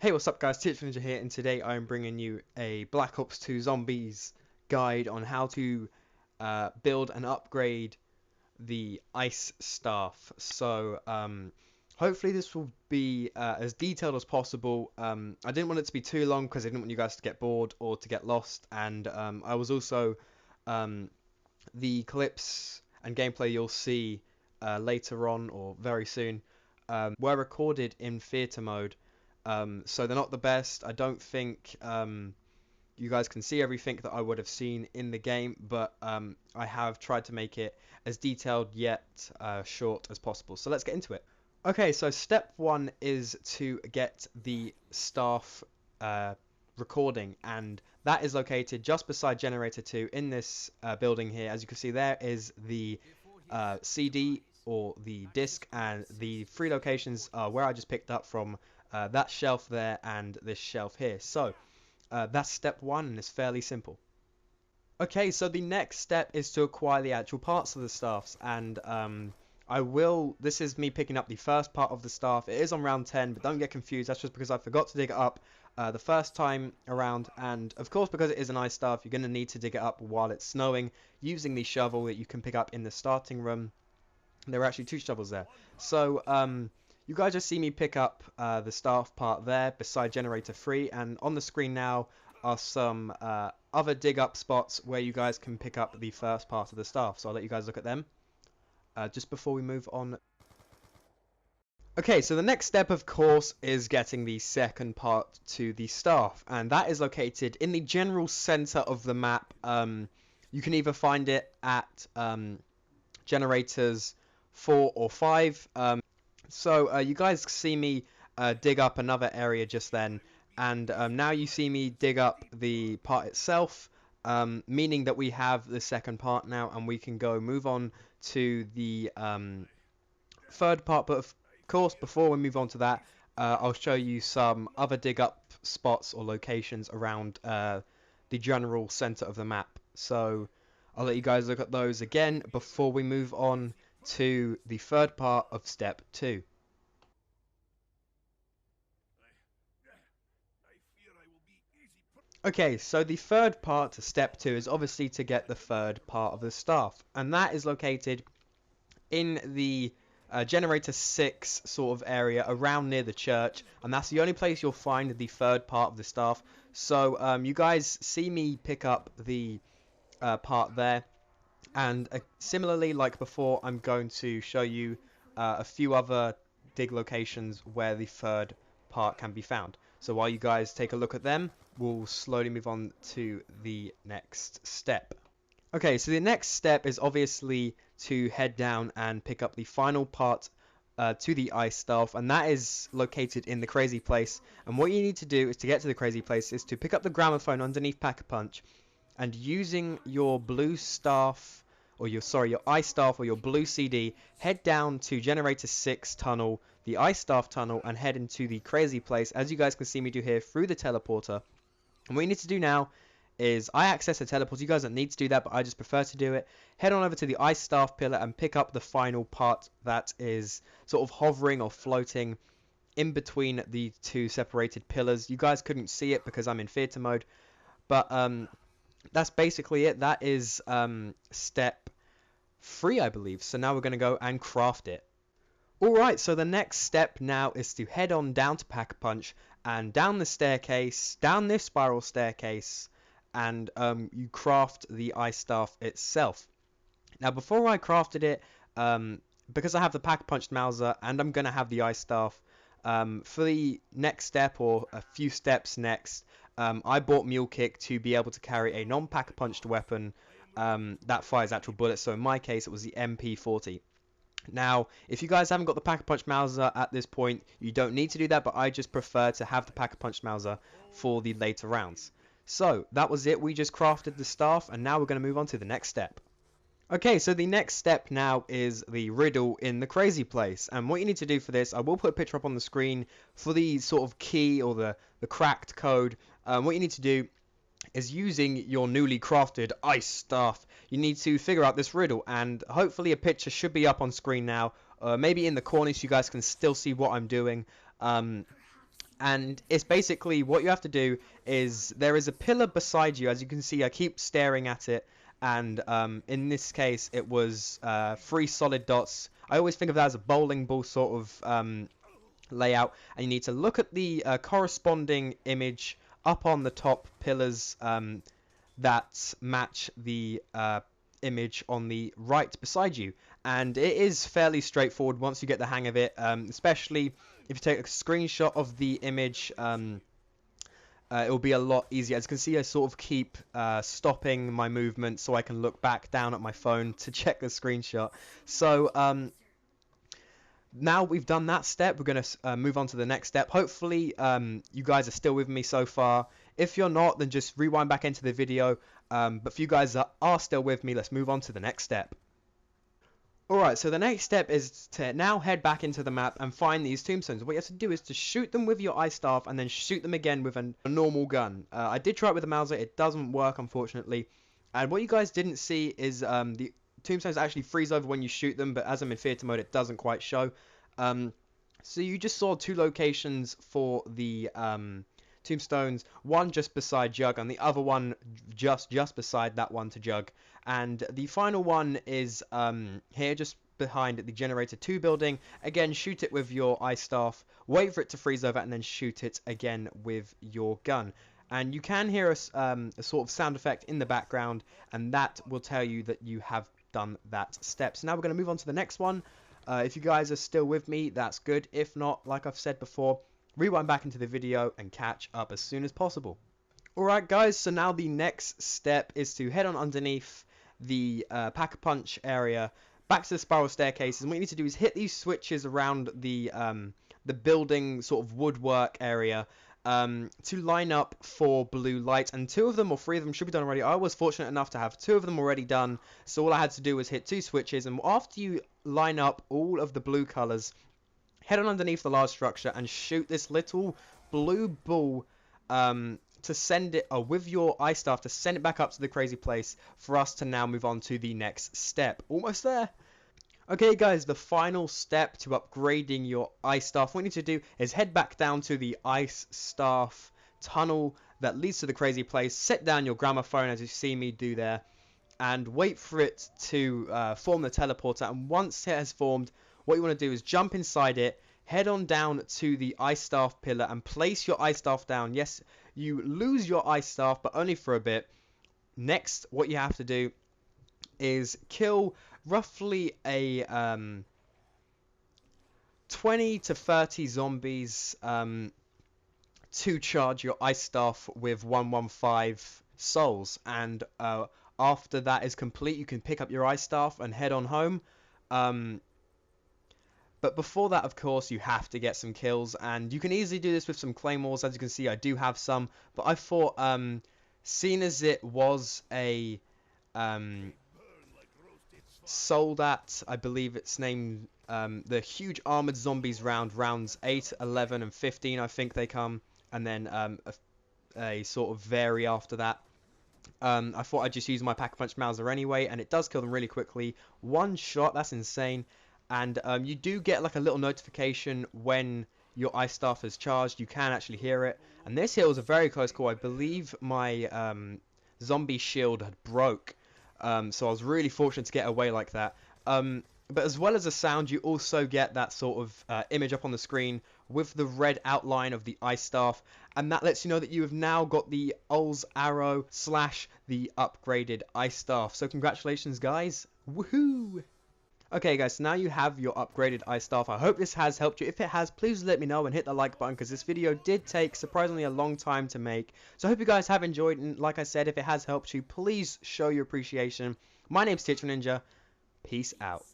Hey, what's up guys, Teacher Ninja here, and today I'm bringing you a Black Ops 2 Zombies guide on how to build and upgrade the Ice Staff. So, hopefully this will be as detailed as possible. I didn't want it to be too long because I didn't want you guys to get bored or to get lost, and I was also, the clips and gameplay you'll see later on or very soon were recorded in theater mode. So they're not the best. I don't think you guys can see everything that I would have seen in the game, but I have tried to make it as detailed yet short as possible. So let's get into it. Okay, so step one is to get the staff recording, and that is located just beside generator 2 in this building here. As you can see, there is the CD or the disc, and the three locations are where I just picked up from. That shelf there and this shelf here. So that's step one, and it's fairly simple. Okay, so the next step is to acquire the actual parts of the staffs, and this is me picking up the first part of the staff. It is on round 10, but don't get confused, that's just because I forgot to dig it up the first time around, and of course because it is an ice staff, you're going to need to dig it up while it's snowing using the shovel that you can pick up in the starting room. There are actually two shovels there. So you guys just see me pick up the staff part there beside generator 3, and on the screen now are some other dig up spots where you guys can pick up the first part of the staff. So I'll let you guys look at them just before we move on. Okay, so the next step of course is getting the second part to the staff, and that is located in the general center of the map. You can either find it at generators 4 or 5. So you guys see me dig up another area just then, and now you see me dig up the part itself, meaning that we have the second part now, and we can go move on to the third part. But of course, before we move on to that, I'll show you some other dig up spots or locations around the general center of the map. So I'll let you guys look at those again before we move on to the third part of step 2. Okay, so the third part to step 2 is obviously to get the third part of the staff, and that is located in the generator 6 sort of area around near the church, and that's the only place you'll find the third part of the staff. So you guys see me pick up the part there, and similarly like before, I'm going to show you a few other dig locations where the third part can be found. So while you guys take a look at them, we'll slowly move on to the next step. Okay, so the next step is obviously to head down and pick up the final part to the ice staff, and that is located in the crazy place. And what you need to do is to get to the crazy place is to pick up the gramophone underneath Pack-a-Punch, and using your blue staff, or your ice staff or your blue CD, head down to generator 6 tunnel, the ice staff tunnel, and head into the crazy place, as you guys can see me do here, through the teleporter. And what you need to do now is, I access the teleporter, you guys don't need to do that, but I just prefer to do it. Head on over to the ice staff pillar and pick up the final part that is sort of hovering or floating in between the two separated pillars. You guys couldn't see it because I'm in theater mode, but that's basically it. That is step 3, I believe. So now we're going to go and craft it. Alright, so the next step now is to head on down to Pack-a-Punch and down the staircase, down this spiral staircase, and you craft the ice staff itself. Now before I crafted it, because I have the Pack-a-Punch Mauser and I'm going to have the ice staff, for the next step or a few steps next, I bought Mule Kick to be able to carry a non-pack-a-punched weapon that fires actual bullets. So in my case, it was the MP40. Now, if you guys haven't got the Pack-a-Punch Mauser at this point, you don't need to do that, but I just prefer to have the Pack-a-Punch Mauser for the later rounds. So that was it. We just crafted the staff, and now we're going to move on to the next step. Okay, so the next step now is the riddle in the crazy place, and what you need to do for this, I will put a picture up on the screen for the sort of key or the cracked code. What you need to do is, using your newly crafted ice staff, you need to figure out this riddle, and hopefully a picture should be up on screen now, maybe in the corner so you guys can still see what I'm doing. And it's basically what you have to do is there is a pillar beside you. As you can see, I keep staring at it, and in this case it was 3 solid dots. I always think of that as a bowling ball sort of layout, and you need to look at the corresponding image up on the top pillars that match the image on the right beside you. And it is fairly straightforward once you get the hang of it, especially if you take a screenshot of the image. It will be a lot easier. As you can see, I sort of keep stopping my movement so I can look back down at my phone to check the screenshot. So now we've done that step, we're going to move on to the next step. Hopefully you guys are still with me so far. If you're not, then just rewind back into the video. But for you guys that are still with me, let's move on to the next step. Alright, so the next step is to now head back into the map and find these tombstones. What you have to do is to shoot them with your ice staff and then shoot them again with a normal gun. I did try it with a Mauser, it doesn't work unfortunately. And what you guys didn't see is the tombstones actually freeze over when you shoot them, but as I'm in theater mode it doesn't quite show. So you just saw 2 locations for the tombstones, one just beside Jug and the other one just beside that one to Jug. And the final one is here just behind the generator 2 building. Again, shoot it with your ice staff, wait for it to freeze over and then shoot it again with your gun. And you can hear a sort of sound effect in the background, and that will tell you that you have done that step. So now we're going to move on to the next one. If you guys are still with me, that's good. If not, like I've said before, rewind back into the video and catch up as soon as possible. Alright guys, so now the next step is to head on underneath the Pack-a-Punch area, back to the spiral staircases, and what you need to do is hit these switches around the building sort of woodwork area to line up for blue light, and 2 of them or 3 of them should be done already. I was fortunate enough to have 2 of them already done, so all I had to do was hit 2 switches, and after you line up all of the blue colors, head on underneath the large structure and shoot this little blue ball to send it with your ice staff to send it back up to the crazy place for us to now move on to the next step. Almost there. Okay guys, the final step to upgrading your ice staff, what you need to do is head back down to the ice staff tunnel that leads to the crazy place, set down your gramophone as you see me do there, and wait for it to form the teleporter. And once it has formed, what you want to do is jump inside it, head on down to the ice staff pillar and place your ice staff down. Yes, you lose your ice staff, but only for a bit. Next, what you have to do is kill roughly a 20 to 30 zombies to charge your ice staff with 115 souls. And after that is complete, you can pick up your ice staff and head on home. But before that, of course, you have to get some kills, and you can easily do this with some claymores. As you can see, I do have some, but I thought, seeing as it was a sold at, I believe it's named the Huge Armored Zombies rounds 8, 11, and 15, I think they come, and then a sort of vary after that. I thought I'd just use my Pack-a-Punch Mauser anyway, and it does kill them really quickly. 1 shot, that's insane. And you do get like a little notification when your ice staff is charged. You can actually hear it. And this here was a very close call. I believe my zombie shield had broke. So I was really fortunate to get away like that. But as well as the sound, you also get that sort of image up on the screen with the red outline of the ice staff. And that lets you know that you have now got the Ols Arrow / the upgraded ice staff. So congratulations, guys. Woohoo! Okay guys, so now you have your upgraded ice staff. I hope this has helped you. If it has, please let me know and hit the like button, because this video did take surprisingly a long time to make. So I hope you guys have enjoyed, and like I said, if it has helped you, please show your appreciation. My name's Ninja. Peace out.